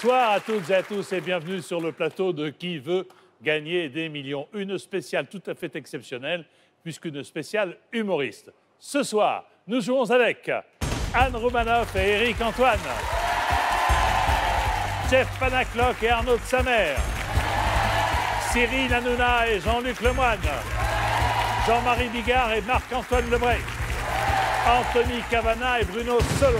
Bonsoir à toutes et à tous et bienvenue sur le plateau de Qui veut gagner des millions. Une spéciale tout à fait exceptionnelle puisqu'une spéciale humoriste. Ce soir, nous jouons avec Anne Romanoff et Éric Antoine, Jeff Panaclock et Arnaud de Samer, Cyril Hanouna et Jean-Luc Lemoyne, Jean-Marie Bigard et Marc-Antoine Lebré, Anthony Cavana et Bruno Solo.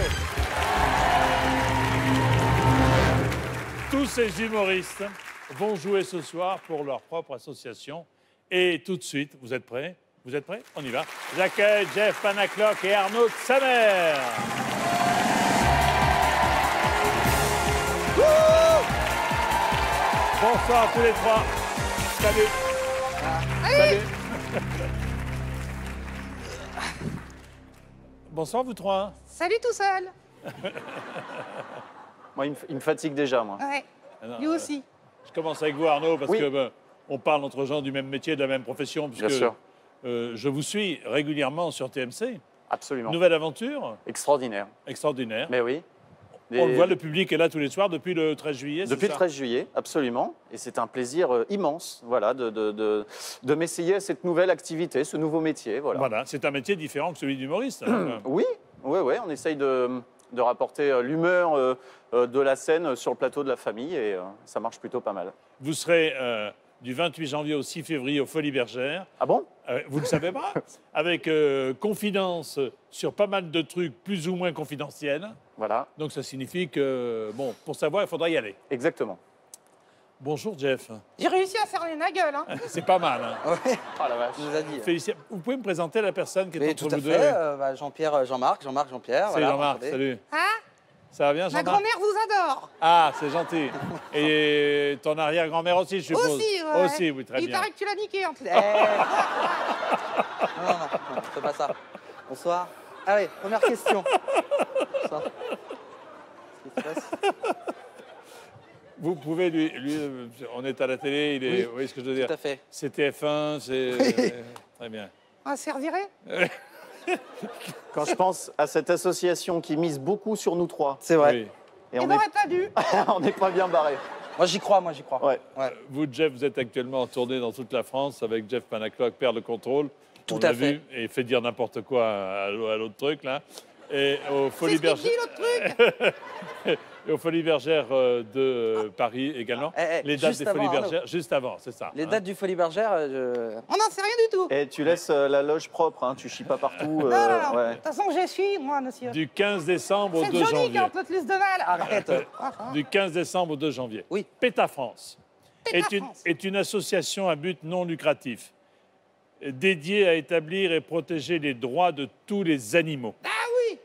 Tous ces humoristes vont jouer ce soir pour leur propre association. Et tout de suite, vous êtes prêts? Vous êtes prêts? On y va. J'accueille Jeff Panaclock et Arnaud de Samer. Bonsoir à tous les trois. Salut. Salut. Bonsoir vous trois. Salut tout seul. Moi, il me fatigue déjà, moi. Ouais, Non, lui aussi. Je commence avec vous Arnaud parce Oui. que on parle entre gens du même métier, de la même profession. Bien Puisque, sûr. je vous suis régulièrement sur TMC. Absolument. Nouvelle aventure Extraordinaire. extraordinaire. Mais oui. On le voit, le public est là tous les soirs depuis le 13 juillet. Depuis c'est le ça 13 juillet, absolument. Et c'est un plaisir immense, voilà, de m'essayer à cette nouvelle activité, ce nouveau métier, voilà. Voilà, c'est un métier différent que celui d'humoriste. Oui, on essaye de rapporter l'humeur de la scène sur le plateau de la famille et ça marche plutôt pas mal. Vous serez du 28 janvier au 6 février au Folies Bergères. Ah bon? Vous ne le savez pas? Avec confidence sur pas mal de trucs plus ou moins confidentiels. Voilà, Donc ça signifie que, bon, pour savoir, il faudra y aller. exactement. Bonjour Jeff. J'ai réussi à fermer ma gueule. Hein. C'est pas mal. Hein? Ouais, Oh la vache. tu nous a dit. Félicitations. Vous pouvez me présenter la personne qui est Mais entre tout à vous fait, deux? Jean-Pierre, Jean-Marc, Jean-Pierre. C'est voilà, Jean-Marc, enchanté. salut. Hein? Ça va bien Ma Jean-Marc? grand-mère vous adore. Ah, c'est gentil. Et ton arrière-grand-mère aussi, je suppose? Aussi, ouais. Aussi, oui, très Il bien. paraît que tu l'as niqué en plus. Non, c'est pas ça. Bonsoir. Allez, première question. Bonsoir. Qu'est-ce qui se passe? Vous pouvez on est à la télé, il est, Oui, vous voyez ce que je veux dire? Tout à fait. C'est TF1, c'est... Oui. Très bien. On servirait. Quand je pense à cette association qui mise beaucoup sur nous trois, C'est vrai. Oui. et Il on n'aurait pas dû. on n'est pas bien barrés. Moi, j'y crois, moi, j'y crois. Ouais. Vous, Jeff, vous êtes actuellement en tournée dans toute la France avec Jeff Panaclock, Père de contrôle. Tout On à l'a fait. vu, et il fait dire n'importe quoi à l'autre truc, là. Et au C'est Folies ce qu'il dit Bergères... l'autre truc. Et aux Folies Bergères de Paris également. Les dates juste des Folies avant, Bergères, juste avant, c'est ça. Les hein. dates du Folie Bergère, On n'en sait rien du tout. Et tu laisses la loge propre, hein, tu chies pas partout. Non, non, non. ouais. De toute façon, j'essuie, moi, monsieur. Du 15 décembre au C'est 2 Johnny qui janvier. a un peu plus de mal. Arrête. Du 15 décembre au 2 janvier. Oui. PETA France PETA France. est une association à but non lucratif dédiée à établir et protéger les droits de tous les animaux. Ah oui.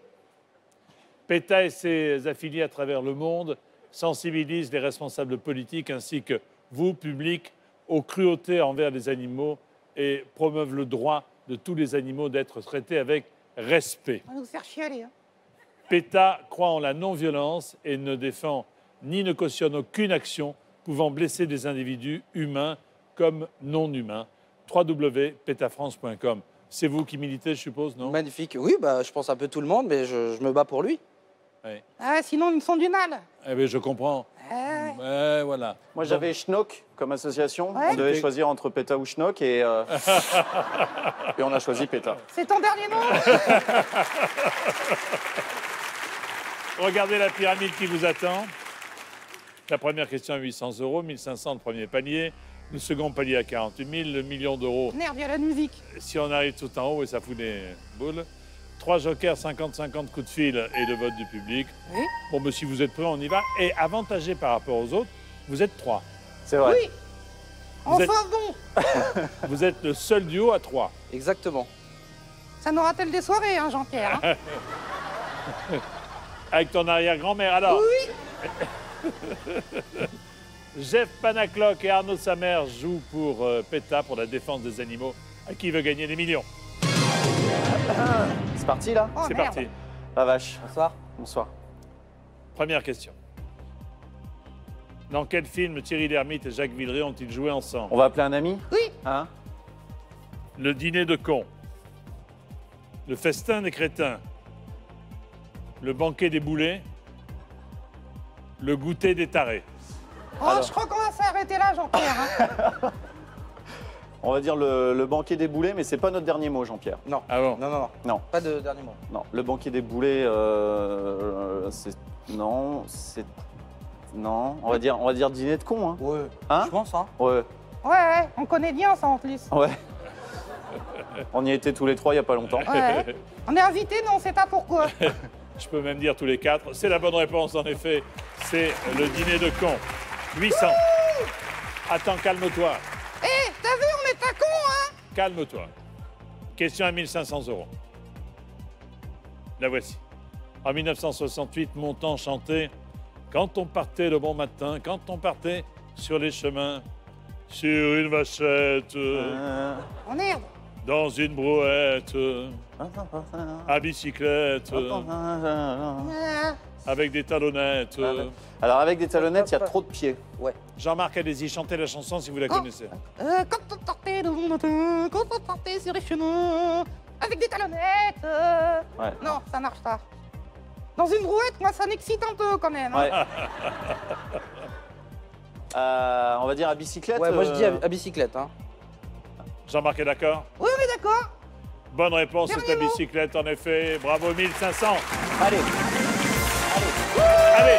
PETA et ses affiliés à travers le monde sensibilisent les responsables politiques ainsi que vous, public, aux cruautés envers les animaux et promeuvent le droit de tous les animaux d'être traités avec respect. On va nous faire chialer. Hein. PETA croit en la non-violence et ne défend ni ne cautionne aucune action pouvant blesser des individus humains comme non humains. www.petafrance.com. C'est vous qui militez, je suppose, non? Magnifique. Oui, bah, je pense un peu tout le monde, mais je me bats pour lui. Oui. Ah, sinon, ils me font du mal. Eh bien, je comprends. Ah, Voilà. Moi, j'avais Schnock comme association. Ouais. On devait choisir entre PETA ou Schnock et on a choisi PETA. c'est ton dernier nom. Regardez la pyramide qui vous attend. La première question à 800 €, 1500 le premier palier, le second palier à 48 000, le million d'euros Merde, il y a la musique. si on arrive tout en haut et ça fout des boules. 3 jokers, 50-50 coups de fil et le vote du public. Oui. Bon, mais si vous êtes prêts, on y va. Et avantagé par rapport aux autres, vous êtes 3. C'est vrai. Oui. Enfin bon. Vous êtes le seul duo à 3. Exactement. Ça nous rappelle des soirées, hein, Jean-Pierre. Hein. Avec ton arrière-grand-mère. Alors, Oui. Jeff Panaclock et Arnaud Samer jouent pour PETA, pour la défense des animaux. À qui veut gagner des millions? C'est parti là? Oh, C'est merde. parti. La vache. Bonsoir. Bonsoir. Première question. Dans quel film Thierry Lhermitte et Jacques Villeray ont-ils joué ensemble? On va appeler un ami? Oui. Hein? Le dîner de cons. Le festin des crétins. Le banquet des boulets. Le goûter des tarés. Oh, Alors. je crois qu'on va s'arrêter là, Jean-Pierre. Hein. On va dire le banquier des boulets, mais c'est pas notre dernier mot, Jean-Pierre. Non. Ah bon? Non, non, non. Non. Pas de dernier mot. Non, le banquier des boulets, c'est... Non, c'est... Non, on va dire dîner de con, hein. Ouais. Hein? Je pense, hein. Ouais, Ouais, on connaît bien ça en plus. ouais. On y était tous les trois il y a pas longtemps. Ouais. On est invités, mais on sait pas pourquoi. Je peux même dire tous les quatre. C'est la bonne réponse, en effet. C'est le dîner de con. 800. Attends, calme-toi. Hé, t'as vu, on est à con, hein? Calme-toi. Question à 1500 €. La voici. En 1968, Montand chantait « Quand on partait le bon matin, quand on partait sur les chemins, sur une vachette, Oh merde. dans une brouette, à bicyclette, avec des talonnettes. Alors avec des talonnettes, il y a trop de pieds. Ouais. Jean-Marc, allez-y, chantez la chanson si vous la connaissez. Quand on partait le bon matin, quand on partait sur les chemins, avec des talonnettes. Ouais. Non, ça marche pas. Dans une brouette, moi, ça m'excite un peu quand même. Hein. Ouais. On va dire à bicyclette. Ouais, moi je dis à bicyclette, hein. Jean-Marc est d'accord? Oui, mais d'accord. Bonne réponse, c'est Dernier la mot. bicyclette, en effet. Bravo, 1500. Allez. Allez.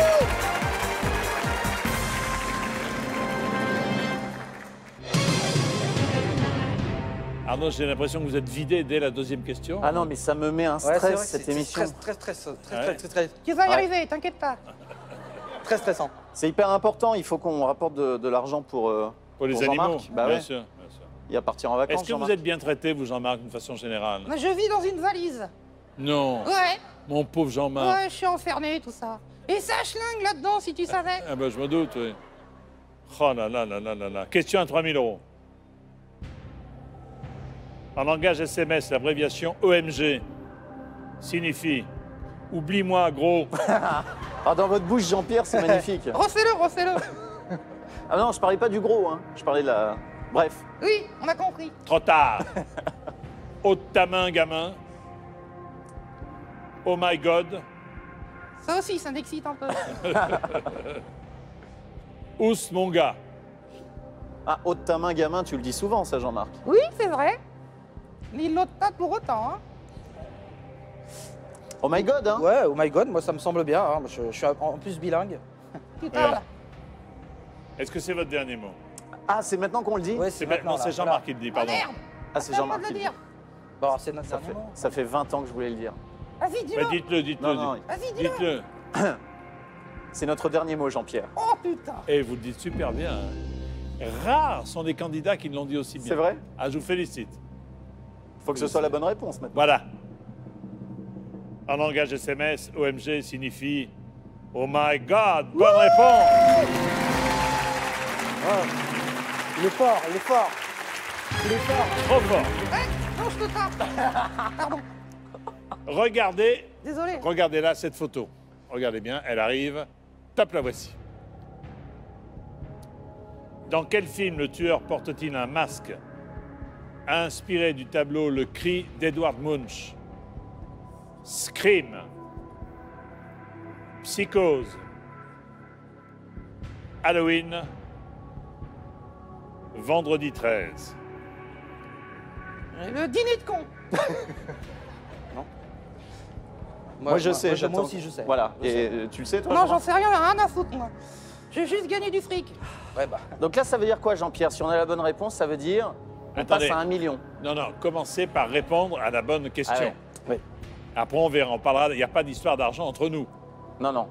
Arnaud, j'ai l'impression que vous êtes vidé dès la deuxième question. Ah non, mais ça me met un Ouais, c'est stress, vrai, cette c'est émission. Tu vas y Ouais. arriver, t'inquiète pas. Très stressant. C'est hyper important, il faut qu'on rapporte de l'argent pour Pour les pour animaux, Jean-Marc. Bah bien ouais. sûr. Bien sûr. Il va partir en vacances. Est-ce que vous Jean-Marc. êtes bien traité, vous, Jean-Marc, d'une façon générale? Moi, je vis dans une valise. Non. Ouais, Mon pauvre Jean-Marc. ouais, je suis enfermé, tout ça. Et ça schlingue là-dedans, si tu savais. Ah ben, je me doute, oui. Oh là là là là là là. Question à 3000 €. En langage SMS, l'abréviation OMG signifie « Oublie-moi, gros Ah, dans votre bouche, Jean-Pierre, c'est magnifique. Refais-le, refais-le. Ah non, je parlais pas du gros, hein. Je parlais de la... Bref. Oui, on a compris. ». Trop tard. Haute ta main, gamin. Oh my God. Ça aussi, ça m'excite un peu. Ous, mon gars. Ah, haute ta main, gamin, tu le dis souvent, ça, Jean-Marc. Oui, c'est vrai. Mais il l'ôte pas pour autant, hein. Oh my God, hein. Ouais, oh my god, moi ça me semble bien. Hein. Je suis en plus bilingue. Tu parles. Ouais. Est-ce que c'est votre dernier mot? Ah, c'est maintenant qu'on le dit. Ouais, C'est maintenant. non, là, c'est voilà. Jean-Marc qui le dit, Oh pardon. merde. Ah, c'est C'est à moi Jean-Marc de qui le le dit. dire. Bon, c'est notre Ça dernier mot. fait 20 ans que je voulais le dire. Vas-y, Bah, dis-le. dites-le, dites-le. Non, non, Vas-y, dis-le. Dites-le. c'est notre dernier mot, Jean-Pierre. Oh putain. Et vous le dites super bien. Hein. Rares sont les candidats qui l'ont dit aussi bien. C'est vrai? Ah, je vous félicite. Faut que ce soit la bonne réponse maintenant. Voilà. En langage SMS, OMG signifie Oh my God. Bonne réponse. Il est fort, il est fort. Il est fort. Trop fort. Ouais, non, je te tape. Pardon. Regardez, Désolé. regardez là cette photo. Regardez bien, elle arrive. Tape la voici. Dans quel film le tueur porte-t-il un masque inspiré du tableau Le Cri d'Edward Munch? Scream, Psychose, Halloween, Vendredi 13. Le dîner de con. Moi, je sais, Moi j'attends. aussi, je sais. Voilà. Je sais. Et tu le sais, toi? Non, j'en Jean-Marc sais rien, rien à foutre, moi. J'ai juste gagné du fric. Ouais, bah. Donc là, ça veut dire quoi, Jean-Pierre? Si on a la bonne réponse, ça veut dire on Attendez. passe à 1 million. Non, non, commencez par répondre à la bonne question. Ah ouais. Oui. Après, on verra, on parlera. Il n'y a pas d'histoire d'argent entre nous. Non, non.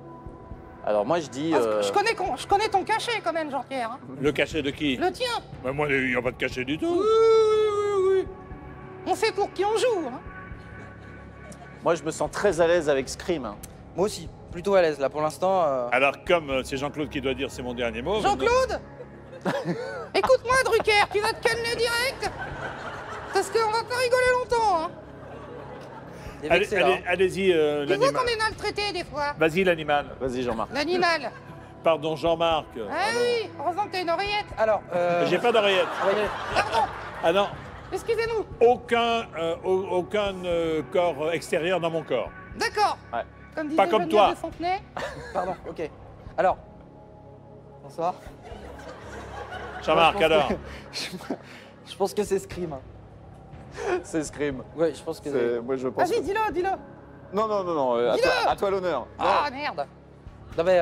Alors moi, je dis... Parce que je connais ton cachet quand même, Jean-Pierre. Hein. Le cachet de qui? Le tien. Mais moi, il n'y a pas de cachet du tout. Oui. On sait pour qui on joue. Hein. Moi, je me sens très à l'aise avec Scream. Hein. Moi aussi, plutôt à l'aise là pour l'instant. Alors, comme c'est Jean-Claude qui doit dire c'est mon dernier mot. Jean-Claude. Écoute-moi, Drucker, tu vas te calmer direct. Parce qu'on va pas rigoler longtemps. Hein. Il est vexé, là, hein. Allez-y, Tu vois l'animal. qu'on est mal traité des fois. Vas-y, l'animal. Vas-y, Jean-Marc. L'animal. Pardon, Jean-Marc. Ah oui, heureusement que t'as une oreillette. Alors, J'ai pas d'oreillette. on va y aller. Pardon, Ah non, excusez-nous. aucun corps extérieur dans mon corps. D'accord. Ouais. Comme disait Pas comme Geneviève toi. de Fontenay. Pardon, ok. Alors. Bonsoir. Jean-Marc, Moi, je pense alors. que- Je pense que c'est Scream. Hein. C'est Scream. Ouais, je pense que c'est. Moi, je pense. Vas-y, dis-le, dis-le. Non, non, non, non. À toi l'honneur. Ah, merde. Non, mais.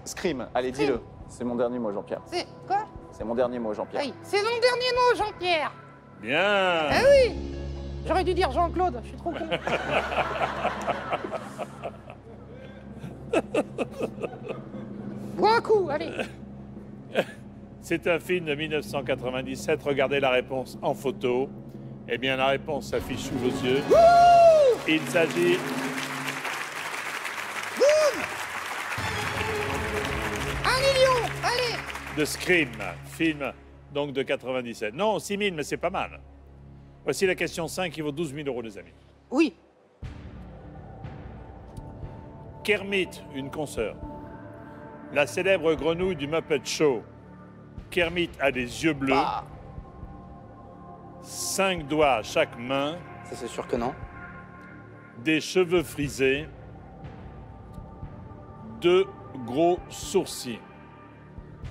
Scream. Allez, dis-le. C'est mon dernier mot, Jean-Pierre. C'est quoi? C'est mon dernier mot, Jean-Pierre. Oui, c'est mon dernier mot, Jean-Pierre. Bien. Ah oui. J'aurais dû dire Jean-Claude, je suis trop con. Bois un coup, allez. C'est un film de 1997. Regardez la réponse en photo. Eh bien, la réponse s'affiche sous vos yeux. Il s'agit 1 million, allez. de Scream, film donc de 97. Non, 6 000, mais c'est pas mal. Voici la question 5 qui vaut 12 000 euros, les amis. Oui. Kermit, une consoeur. La célèbre grenouille du Muppet Show. Kermit a des yeux bleus, 5 doigts à chaque main, Ça, c'est sûr que non. des cheveux frisés, 2 gros sourcils.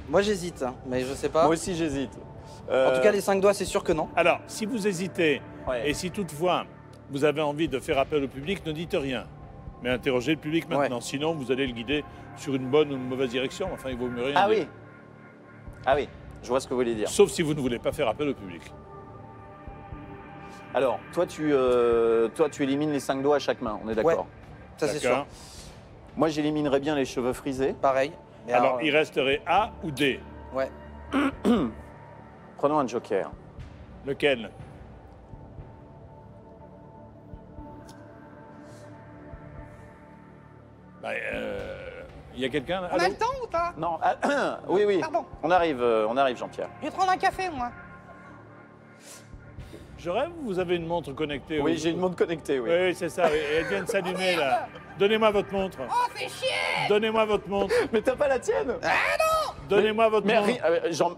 Moi, j'hésite, hein, mais je sais pas. Moi aussi, j'hésite. En tout cas, les 5 doigts, c'est sûr que non. Alors, si vous hésitez, Ouais. et si toutefois vous avez envie de faire appel au public, ne dites rien. Mais interrogez le public maintenant. Ouais. Sinon, vous allez le guider sur une bonne ou une mauvaise direction. Enfin, il vaut mieux rien Ah dire. oui. Ah oui. Je vois ce que vous voulez dire. Sauf si vous ne voulez pas faire appel au public. Alors, toi, tu élimines les 5 doigts à chaque main. On est d'accord. Ça, c'est sûr. D'accord. Moi, j'éliminerais bien les cheveux frisés. Pareil. Mais Alors, il resterait A ou D. Ouais. Prenons un joker. Lequel? Il y a quelqu'un là? On a Allô? le temps ou pas? Non. Oui, oui. Pardon. On arrive, Jean-Pierre. Je vais prendre un café, moi. Je rêve ou vous avez une montre connectée? Oui, j'ai une montre connectée, oui. Oui, oui, c'est ça. Oui. Et elle vient de s'allumer là. Donnez-moi votre montre. Oh, fais chier. Donnez-moi votre montre. Mais t'as pas la tienne Donnez-moi votre Mais montre.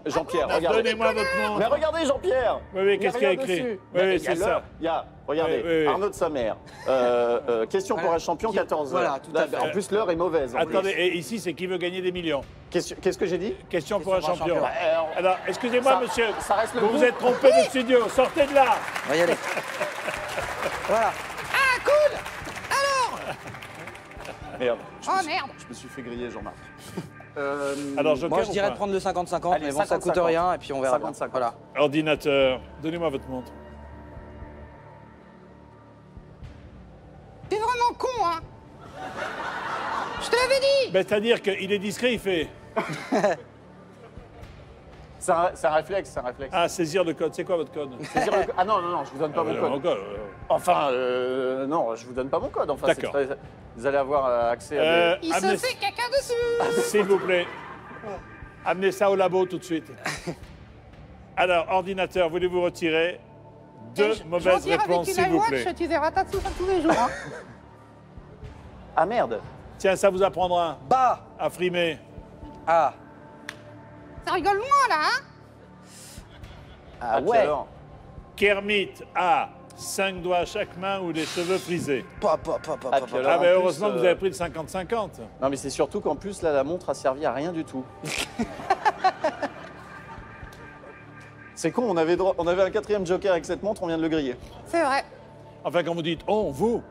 Jean-Pierre, regardez. Donnez-moi votre montre. Mais regardez, Jean-Pierre. Oui, oui, qu'est-ce qu'il y a rien écrit? dessus. Oui, oui, Il y a c'est ça. l'heure, il y a, regardez, Oui, oui, oui. Arnaud de sa mère. Question pour Voilà. un champion, 14 heures. Voilà, tout à fait. En plus, l'heure est mauvaise. en Attendez, plus. et ici, c'est qui veut gagner des millions? Qu'est-ce que j'ai dit? Question pour un Question pour un champion. champion. Alors, excusez-moi, Ça- monsieur. ça reste le vous goût. vous êtes trompé de studio. Sortez de là. On va y aller. Voilà. Ah, cool. Alors. Merde. Oh, merde. Je me suis fait griller, Jean-Marc. Alors, joker Moi, je ou dirais pas? de prendre le 50-50, Allez, mais bon, ça coûte 50-50. rien, et puis on verra. bien. 50-50. Voilà. Ordinateur, donnez-moi votre montre. T'es vraiment con, hein. Je te l'avais dit. Ben, c'est-à-dire qu'il est discret, il fait C'est un réflexe, c'est un réflexe. Ah, saisir le code. C'est quoi votre code? Saisir le co- Ah non, non, non, je vous donne pas mon code. Mon code, Enfin, non, je vous donne pas mon code. Enfin, c'est D'accord. très- Vous allez avoir accès à des... Il amenez- se fait caca dessus. S'il vous plaît. Amenez ça au labo tout de suite. Alors, ordinateur, voulez-vous retirer deux mauvaises réponses, s'il vous plaît? Tu verras ta soupe tous les jours. Hein. Ah merde. Tiens, ça vous apprendra Bah. à frimer. Ah. Ça rigole loin, là, hein. Ah ouais. alors. Kermit a 5 doigts à chaque main ou les cheveux frisés. Ah, puis alors, Ah, en ben plus, heureusement que vous avez pris le 50-50. Non, mais c'est surtout qu'en plus, là, la montre a servi à rien du tout. C'est con, on avait un 4e joker avec cette montre, on vient de le griller. C'est vrai. Enfin, quand vous dites on, vous.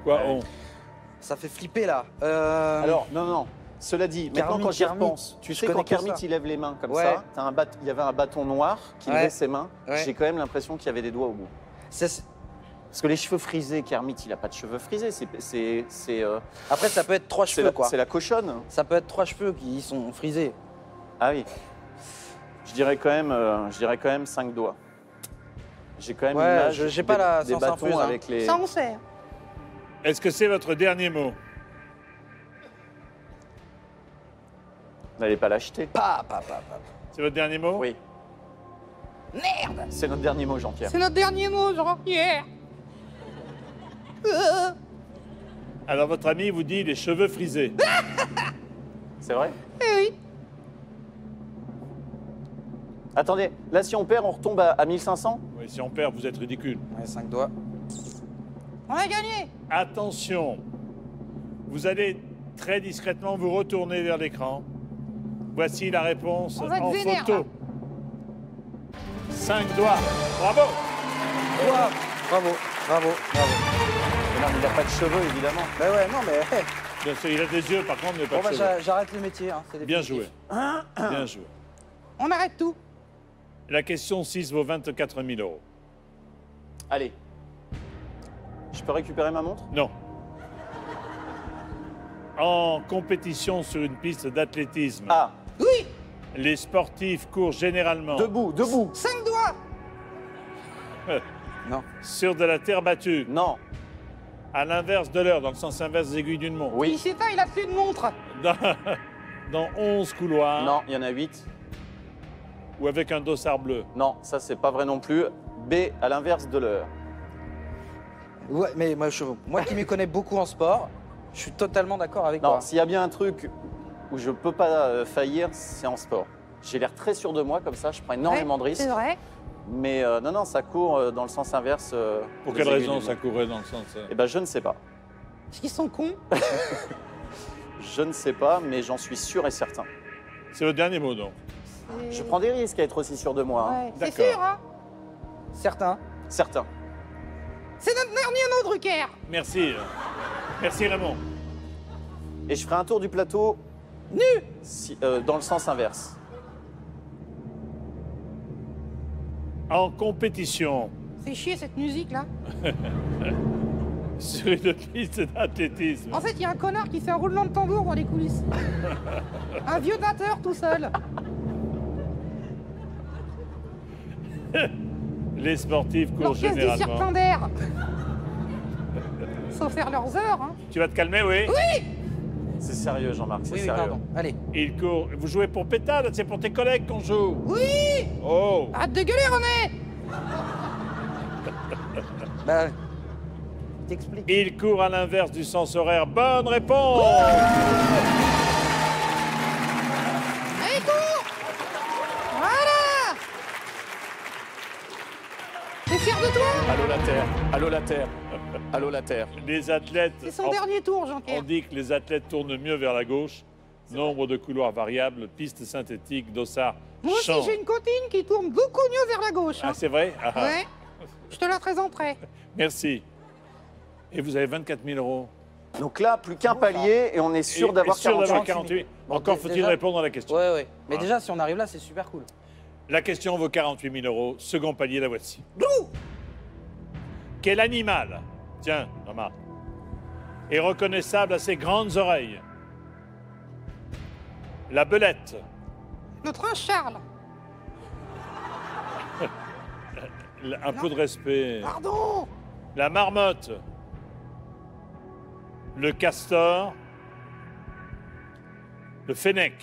Quoi, Ouais. on? Ça fait flipper, là. Alors, non, non. Cela dit, maintenant Kermit, quand j'y Kermit. repense, tu Je sais, quand connais que Kermit ça. il lève les mains comme Ouais. ça, il y avait un bâton noir qui Ouais. levait ses mains, Ouais. j'ai quand même l'impression qu'il y avait des doigts au bout. c'est- Parce que les cheveux frisés, Kermit, il a pas de cheveux frisés, Après, ça peut être 3 cheveux, quoi. c'est la cochonne. Ça peut être 3 cheveux qui sont frisés. Ah oui. Je dirais quand même 5 doigts. J'ai quand même Ouais, l'image j'ai pas des- la des science bâtons infuse, hein. avec les... Ça, on sait. Est-ce que c'est votre dernier mot? Vous n'allez pas l'acheter. C'est votre dernier mot? Oui. Merde. C'est notre dernier mot, Jean-Pierre. C'est notre dernier mot, Jean-Pierre. Alors, votre ami vous dit les cheveux frisés. C'est vrai? Eh oui. Attendez, là si on perd, on retombe à 1500? Oui, si on perd, vous êtes ridicule. Ouais, 5 doigts. On a gagné. Attention, vous allez Très discrètement, vous retournez vers l'écran. Voici la réponse On va être en vénère, photo. là. 5 doigts. Bravo. Ouah, bravo, bravo, bravo. Mais non, mais il n'a pas de cheveux, évidemment. Bah ouais, non, mais. Bien sûr, il a des yeux, par contre, mais pas Bon, de bah, cheveux. j'arrête le métier. Hein, c'est Bien définitif. joué. Bien joué. On arrête tout. La question 6 vaut 24 000 euros. Allez. Je peux récupérer ma montre? Non. En compétition sur une piste d'athlétisme, Ah, Oui, les sportifs courent généralement debout, debout. 5 doigts. Non. sur de la terre battue, Non. à l'inverse de l'heure, dans le sens inverse des aiguilles d'une montre. Oui. Il sait pas, il a plus de montre. Dans 11 couloirs Non, il y en a 8. ou avec un dossard bleu. Non, ça, c'est pas vrai non plus. B, à l'inverse de l'heure. Ouais, mais moi qui m'y connais beaucoup en sport, je suis totalement d'accord avec Non, toi. s'il y a bien un truc où je peux pas faillir, c'est en sport. J'ai l'air très sûr de moi, comme ça, je prends énormément de Ouais, risques. C'est vrai. Mais non, non, ça court dans le sens inverse. Pour des quelle aiguilles raison d'une ça montre. courait dans le sens Eh ben, je ne sais pas. Parce qu'ils sont cons. Je ne sais pas, mais j'en suis sûr et certain. C'est le dernier mot, donc. C'est- Je prends des risques à être aussi sûr de moi. Hein. Ouais, c'est D'accord. sûr, hein. Certains. Certain. C'est notre dernier mot, Drucker. Merci. Merci, Raymond. Et je ferai un tour du plateau nu dans le sens inverse. En compétition C'est chier cette musique là. sur une piste d'athlétisme, En fait, il y a un connard qui fait un roulement de tambour dans les coulisses. Un vieux batteur tout seul. les sportifs courent L'orchestre du généralement. Circulander. Sauf faire leurs heures, hein. Tu vas te calmer, oui? C'est sérieux, Jean-Marc, c'est Oui, oui, sérieux. pardon. Allez. Ils courent. Vous jouez pour pétale, c'est pour tes collègues qu'on joue. Oui. Oh, Arrête de gueuler, René. Bah, t'expliques. ils courent à l'inverse du sens horaire. Bonne réponse. Allez, cours. Voilà. T'es fier de toi? Allô la Terre, allô la Terre, allô la Terre. Les athlètes. C'est son dernier tour, On Jean-Pierre. dit que les athlètes tournent mieux vers la gauche. Nombre de couloirs variables, pistes synthétiques, dossards, Moi aussi, champs. j'ai une copine qui tourne beaucoup mieux vers la gauche. Ah, Hein. c'est vrai? Ah, ah. Ouais. Je te la présenterai. Merci. Et vous avez 24 000 euros. Donc là, plus qu'un palier et on est sûr d'avoir Et sûr 48. 48. Bon, Encore déjà- faut-il répondre à la question. Ouais, ouais. Mais Ah. déjà, si on arrive là, c'est super cool. La question vaut 48 000 euros. Second palier, la voici. Quel animal, tiens, Jean-Marc, est reconnaissable à ses grandes oreilles? La belette, Notre prince Charles. un peu de respect. Pardon. La marmotte, le castor, le fennec.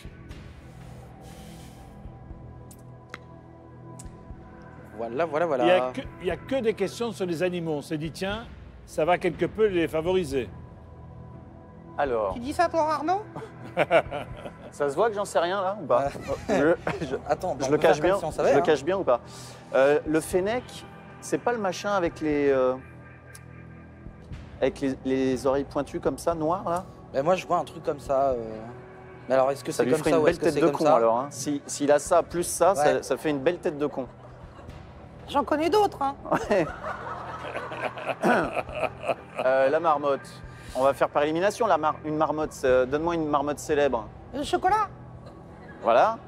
Voilà, voilà, voilà. Il n'y a que des questions sur les animaux. On s'est dit, tiens, ça va quelque peu les favoriser. Alors, Tu dis ça pour Arnaud? ça se voit que j'en sais rien là ou pas? Attends, Je on le peut faire cache comme bien. si on Je savait, le hein. cache bien ou pas? Le fennec, c'est pas le machin avec les oreilles pointues comme ça, noires là? Ben, moi, je vois un truc comme ça. Mais alors, est-ce que Ça c'est lui comme ferait ça une ou est-ce belle que tête c'est de comme con ça? alors. Hein. S'il a ça plus ça, Ouais. ça fait une belle tête de con. J'en connais d'autres, hein. La marmotte. On va faire par élimination une marmotte. Donne-moi une marmotte célèbre. Le chocolat. Voilà.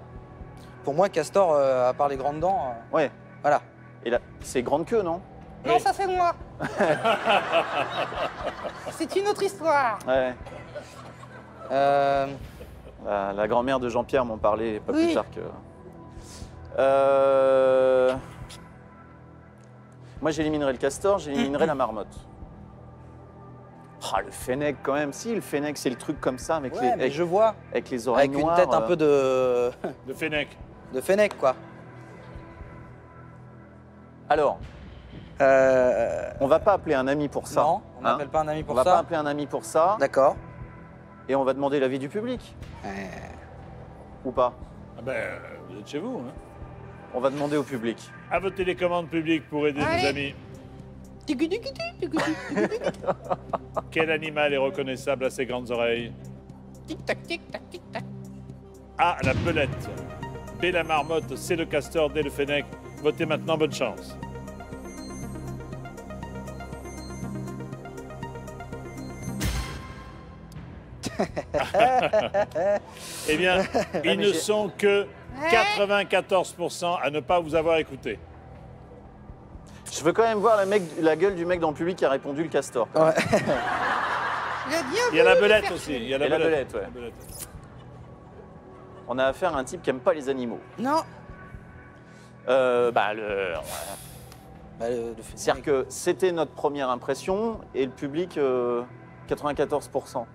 Pour moi, Castor, à part les grandes dents, Ouais. voilà. Et là, c'est grande queue, non? Non, Oui. ça c'est moi. C'est une autre histoire. Ouais. Euh, La grand-mère de Jean-Pierre m'en parlait pas Oui. plus tard que. Moi, j'éliminerai le castor, j'éliminerai la marmotte. Ah, le fennec quand même. Si, le fennec, c'est le truc comme ça avec, ouais, mais je vois. avec les oreilles Avec une noires. tête un peu de Le fennec. fennec, quoi. Alors, on va pas appeler un ami pour ça. Non, on hein. n'appelle pas un ami On pour va ça. pas appeler un ami pour ça. D'accord. Et on va demander l'avis du public. Ou pas? Ah ben, vous êtes chez vous. Hein. On va demander au public. À votre télécommande publique pour aider Allez. nos amis. Tugu-tugu-tu, tugu-tu. Quel animal est reconnaissable à ses grandes oreilles? Tic-tac, tic-tac, tic-tac. A, la belette. B, la marmotte. C, le castor. D, le fennec. Votez maintenant, bonne chance. Eh bien, ils ne sont que 94% à ne pas vous avoir écouté. Je veux quand même voir la gueule du mec dans le public qui a répondu le castor. Ouais. Il a bien Il y a la voulu belette faire aussi. chier. Il y a la Et la belette. belette, ouais. La belette. On a affaire à un type qui aime pas les animaux. Non. Bah, Bah, le c'est-à-dire que c'était notre première impression et le public, 94%.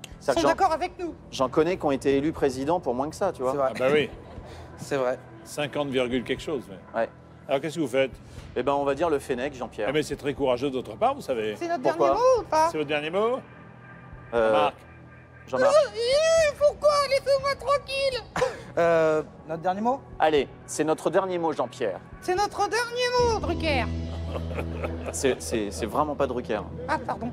Ils C'est-à-dire sont que d'accord avec nous. j'en connais qui ont été élus président pour moins que ça, tu vois. C'est vrai. Ah bah oui, C'est vrai. 50, quelque chose. Mais. Ouais. Alors qu'est-ce que vous faites? Eh ben, on va dire le fennec, Ah, Jean-Pierre. mais c'est très courageux d'autre part, vous savez. C'est notre Pourquoi dernier mot ou pas? C'est votre dernier mot, Euh, Marc? Jean-Marc. Pourquoi? Laissez-moi tranquille. Notre dernier mot? Allez, c'est notre dernier mot, Jean-Pierre. C'est notre dernier mot, Drucker. C'est vraiment pas Drucker. Ah, pardon.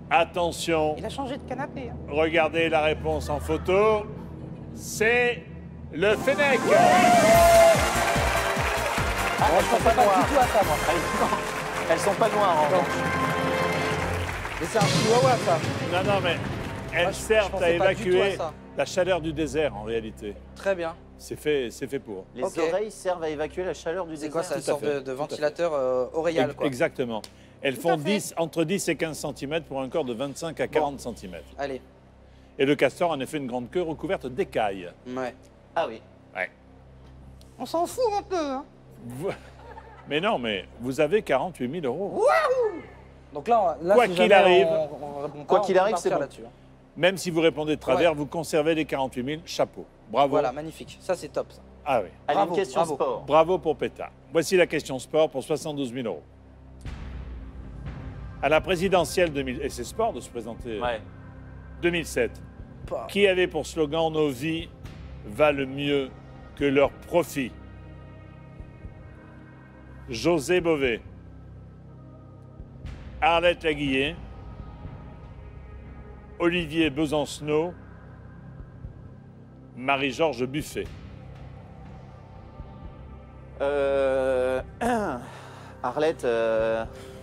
Attention, Il a changé de canapé. Hein. regardez la réponse en photo. C'est le fennec. Ah, elles sont pas Pas noires. du tout à ça, moi. Elles sont pas noires, en revanche. Mais c'est un chihuahua, ça. Non, mais elles Moi, je servent pensais à pas du tout à évacuer ça. la chaleur du désert, en réalité. Très bien. C'est fait pour. Les Ok. oreilles servent à évacuer la chaleur du C'est désert. quoi, ça? Une Tout à sorte fait, de tout à ventilateur oreillal, quoi. Exactement. Elles Tout font à fait. entre 10 et 15 cm pour un corps de 25 à 40 cm. Allez. Et le castor a en effet une grande queue recouverte d'écailles. Ouais. Ah oui. Ouais. On s'en fout un peu. Hein. Mais non, mais vous avez 48 000 euros. Donc là, Quoi si qu'il jamais arrive- on répond pas, Quoi on qu'il peut arrive, partir c'est bon. là-dessus, hein. Même si vous répondez de travers, vous conservez les 48 000. Chapeau. Bravo. Voilà, magnifique. Ça, c'est top, ça. Ah oui. Allez, Bravo, une question bravo. sport. Bravo pour Pétard. Voici la question sport pour 72 000 euros. À la présidentielle 2000, et c'est sport de se présenter, Ouais. 2007, Pas- qui avait pour slogan « Nos vies valent mieux que leurs profits » José Bové, Arlette Laguillet, Olivier Besancenot, Marie-Georges Buffet.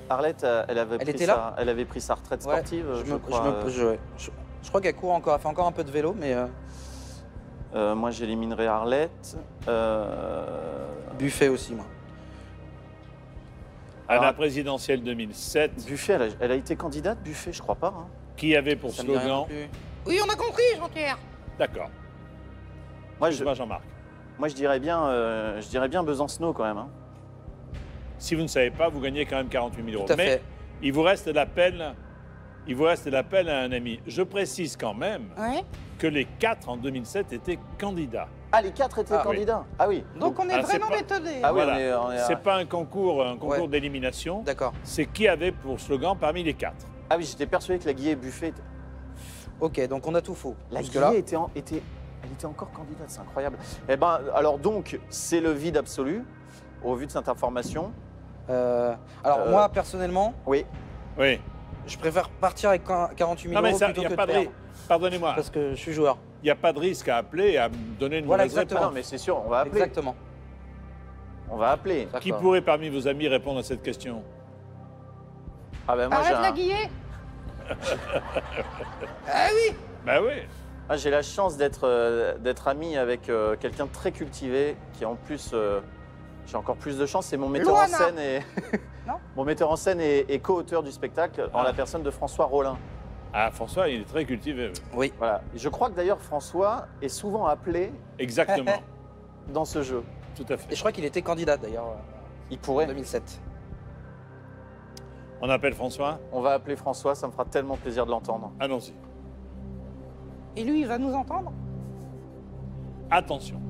Arlette, elle avait Elle pris était là elle avait pris sa retraite Ouais, sportive, je crois. je crois qu'elle court encore. Elle fait encore un peu de vélo, mais Moi, j'éliminerai Arlette. Buffet aussi, moi. À la Alors, présidentielle 2007, Buffet, elle a été candidate, Buffet, je crois pas. Hein. qui avait pour Ça me dit rien non slogan... plus. Oui, on a compris, Jean-Pierre. D'accord, Moi, excuse-moi Jean-Marc. je dirais bien Besancenot quand même. Hein. Si vous ne savez pas, vous gagnez quand même 48 000 euros. Tout à Mais fait. il vous reste l'appel à un ami. Je précise quand même Ouais. que les 4 en 2007 étaient candidats. Ah, les 4 étaient Ah, oui. candidats. Ah oui. Donc on est Ah, c'est vraiment pas- méthodés. Ah oui, Voilà. on est à- C'est pas un concours Ouais. d'élimination. D'accord. C'est qui avait pour slogan parmi les 4. Ah oui, j'étais persuadé que la Guillet Buffet était... Ok, donc on a tout faux. La Jusque-là. Guillet elle était encore candidate, c'est incroyable. Eh ben, alors donc, c'est le vide absolu, au vu de cette information. Alors moi, personnellement, Oui. Oui. je préfère partir avec 48 000 Non, mais euros ça, plutôt il n'y que a pas de de perdre. Pardonnez-moi, Parce que je suis joueur. il n'y a pas de risque à appeler et à me donner une Voilà, mauvaise Ah exactement. réponse. non, mais c'est sûr, on va appeler. Exactement. On va appeler. Qui D'accord. pourrait parmi vos amis répondre à cette question? Ah ben moi, j'ai Arrête la un- guillet. Ah oui. Ben oui. Ah, j'ai la chance d'être ami avec quelqu'un de très cultivé, qui en plus, j'ai encore plus de chance, c'est mon metteur en Loana. scène et Non. mon metteur en scène et co-auteur du spectacle, en Ah. la personne de François Rollin. Ah, François, il est très cultivé. Oui. Voilà. Je crois que d'ailleurs François est souvent appelé Exactement. dans ce jeu. Tout à Et fait. je crois qu'il était candidat d'ailleurs Il en pourrait. 2007. On appelle François? On va appeler François, ça me fera tellement plaisir de l'entendre. Allons-y. Et lui, il va nous entendre. Attention.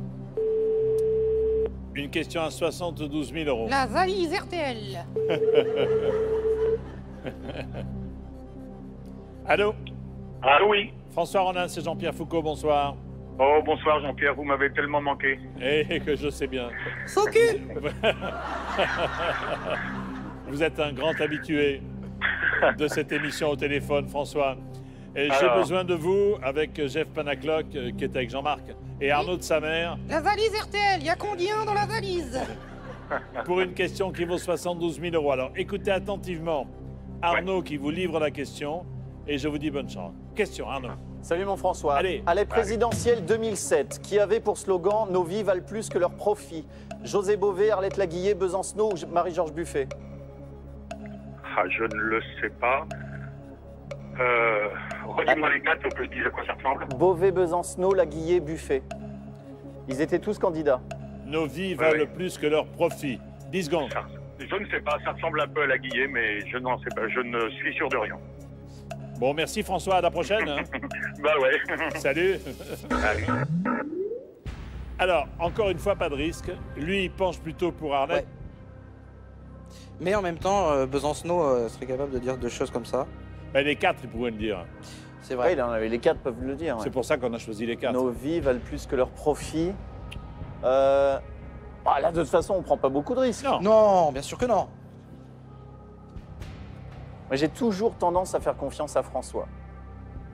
Une question à 72 000 euros. La valise RTL. Allô? Ah oui. François Rollin, c'est Jean-Pierre Foucault, bonsoir. Oh, bonsoir Jean-Pierre, vous m'avez tellement manqué. Et que je sais bien. S'occupe. Vous êtes un grand habitué de cette émission au téléphone, François. Et j'ai Alors. besoin de vous avec Jeff Panacloc, qui est avec Jean-Marc, et Arnaud de sa mère, La valise RTL, y a combien dans la valise? pour une question qui vaut 72 000 euros. Alors, écoutez attentivement Arnaud qui vous livre la question, et je vous dis bonne chance. Question, Arnaud. Salut mon François. Allez. À la présidentielle 2007, qui avait pour slogan « Nos vies valent plus que leurs profits », José Bové, Arlette Laguillet, Besancenot ou Marie-Georges Buffet? Ah, je ne le sais pas. Redis-moi les 4 pour que je dise à quoi ça ressemble. Bové, Besancenot, Laguillet, Buffet. Ils étaient tous candidats. Nos vies valent oui. plus que leurs profits. 10 secondes. Je ne sais pas, ça ressemble un peu à la Guillet, mais je n'en sais pas, je ne suis sûr de rien. Bon, merci François, à la prochaine. hein. Bah ouais. Salut. Allez. Alors, encore une fois, pas de risque. Lui, il penche plutôt pour Arlette. Ouais. Mais en même temps, Besancenot serait capable de dire deux choses comme ça. Ben, les 4, il pourrait le dire. C'est Ouais, vrai. il en avait, les 4 peuvent le dire. ouais. C'est pour ça qu'on a choisi les 4. Nos vies valent plus que leurs profits. Là, de toute façon, on prend pas beaucoup de risques. Non. Non, bien sûr que non. Moi, j'ai toujours tendance à faire confiance à François.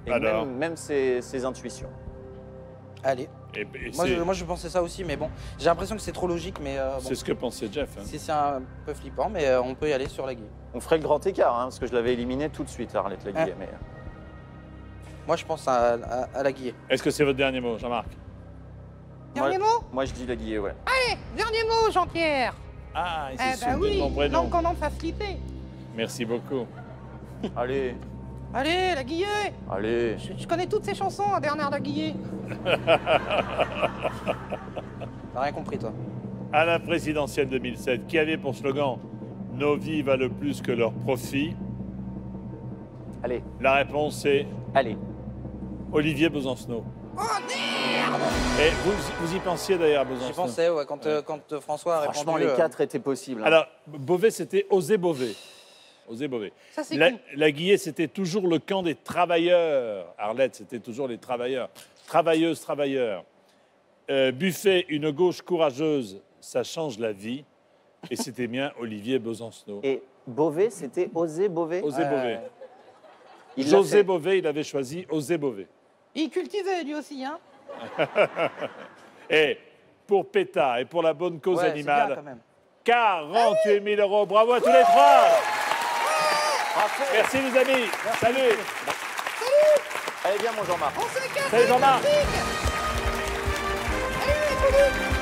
Et Alors même ses intuitions. Allez. Et Moi, je pensais ça aussi, mais bon. J'ai l'impression que c'est trop logique, mais bon. c'est ce que pensait Jeff. hein. C'est un peu flippant, mais on peut y aller sur la Guillet. On ferait le grand écart, hein, parce que je l'avais éliminé tout de suite, Arlette Laguillet. Ah. Mais... Moi, je pense à la Guillet. Est-ce que c'est votre dernier mot, Jean-Marc? Dernier mot? Moi, je dis Laguillet, ouais. Allez, dernier mot, Jean-Pierre. Ah, il Eh s'est ben souvenu de oui, mon prénom. donc on en fasse flipper. Merci beaucoup. Allez, Allez, la Guillet. allez. Je connais toutes ces chansons, à Bernard Laguillet. T'as rien compris, toi. À la présidentielle 2007, qui avait pour slogan « Nos vies valent plus que leurs profits », Allez, la réponse est allez. Olivier Besancenot. Oh merde! Et vous y pensiez d'ailleurs, J'y Besancenot? pensais, ouais, quand François a Franchement, répondu. les 4 étaient possibles. hein. Alors, Beauvais, c'était Osé Beauvais. Osé Beauvais. Ça, c'est La, con. la Guillet, c'était toujours le camp des travailleurs. Arlette, c'était toujours les travailleurs. Travailleuses, travailleurs. Buffet, une gauche courageuse, ça change la vie. Et c'était bien Olivier Besancenot. Et Bové, c'était Osé Bové. Osé Beauvais. Il l'a José fait. Beauvais, il avait choisi Osé Beauvais. Il cultivait, lui aussi, hein. Et pour PETA et pour la bonne cause Ouais, c'est bien, animale, quand même. 48 000 euros. Bravo à tous les trois. Bravo. Merci les amis. Salut. Allez, viens, mon Jean-Marc. On se casse Salut les Jean-Marc. plastiques. Allez, les poulies.